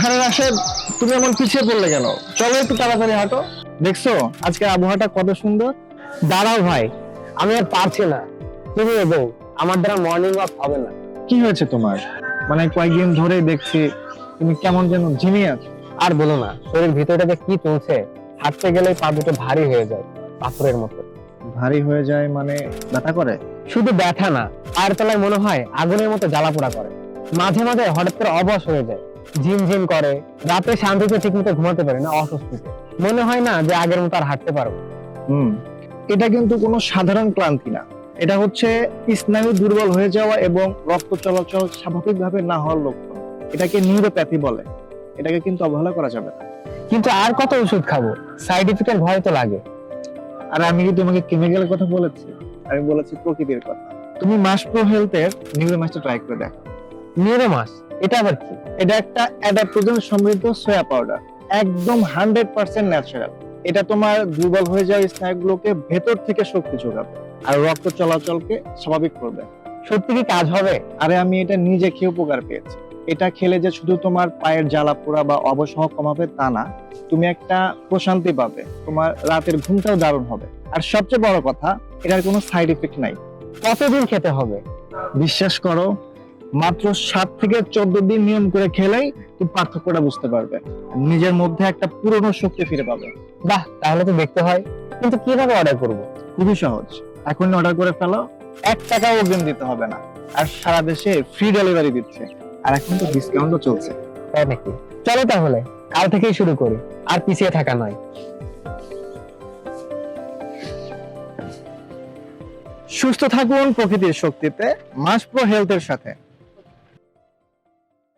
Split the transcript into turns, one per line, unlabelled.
ধারে আসে তুমি এমন পিছিয়ে পড়লে কেন? চলো একটু তাড়াতাড়ি হাঁটো। দেখছো আজকে আবহাওয়াটা কত সুন্দর।
দাঁড়াও ভাই, আমি আর পারছি না। তুমি বউ, আমার দ্বারা মর্নিং ওয়াক হবে না।
কি হয়েছে তোমার? মানে কয়েকদিন ধরেই দেখছি তুমি কেমন যেন ঝিমিয়ে আছো।
আর বলো না, শরীর ভিতরটাতে কি চলছে, হাঁটতে গেলে পা দুটো ভারী হয়ে যায়, পাথরের মতো।
ভারী হয়ে যায় মানে ব্যথা করে?
শুধু ব্যথা না, পায়ের তলায় মনে হয় আগুনের মতো জ্বালা পোড়া করে। মাঝে মাঝে হঠাৎ করে অবশ হয়ে যায়, ঝিমঝিম করে। রাতে শান্তিতে ঠিক মতো ঘুমাতে পারে না, অস্বস্তিতে। মনে হয় না যে আগের মতো আর হাঁটতে পারবো।
হুম, এটা কিন্তু কোনো সাধারণ ক্লান্তি না। এটা হচ্ছে স্নায়ু দুর্বল হয়ে যাওয়া এবং রক্ত চলাচল স্বাভাবিকভাবে না হওয়ার লক্ষণ। এটাকে নিউরোপ্যাথি বলে। এটাকে কিন্তু অবহেলা করা যাবে না।
কিন্তু আর কত ওষুধ খাবো? সাইড ইফেক্টের ভয় তো লাগে।
আর আমি কি তোমাকে কেমিক্যালের কথা বলেছি? আমি বলেছি প্রকৃতির কথা। তুমি মাসপ্রো হেলথের নিউরো মাসটা ট্রাই করে দেখো।
নিউরোমাস, এটা আবার কি?
এটা একটা অ্যাডাপ্টোজেন সমৃদ্ধ সোয়া পাউডার, একদম 100% ন্যাচারাল। এটা তোমার দুর্বল হয়ে যাওয়া স্নায়ুগুলোকে ভেতর থেকে শক্তি যোগাবে আর রক্ত চলাচলকে স্বাভাবিক করবে।
সত্যি কি কাজ হবে?
আরে আমি এটা নিজে খেয়ে উপকার পেয়েছি। এটা খেলে যে শুধু তোমার পায়ের জ্বালা পোড়া বা অবসহ কমাবে তা না, তুমি একটা প্রশান্তি পাবে, তোমার রাতের ঘুমটাও দারুণ হবে। আর সবচেয়ে বড় কথা, এটার কোনো সাইড ইফেক্ট নাই।
কতদিন খেতে হবে?
বিশ্বাস করো, মাত্র 7 থেকে 14 দিন নিয়ম করে খেলেই তুমি পার্থক্যটা বুঝতে পারবে। নিজের মধ্যে একটা পুরনো শক্তি ফিরে পাবে।
বাহ, তাহলে তো দেখতে হয়। কিন্তু কিভাবে অর্ডার করব?
খুবই সহজ, এখনই অর্ডার করে ফেলো। 1 টাকাও অগ্রিম দিতে হবে না। আর সারা দেশে ফ্রি ডেলিভারি দিচ্ছে। আর এখন তো ডিসকাউন্টও চলছে।
তাই নাকি? চলো তাহলে কাল থেকেই শুরু করি, আর পিছিয়ে থাকা নয়।
সুস্থ থাকুন প্রকৃতির শক্তিতে, মাসপ্রো হেলথের সাথে।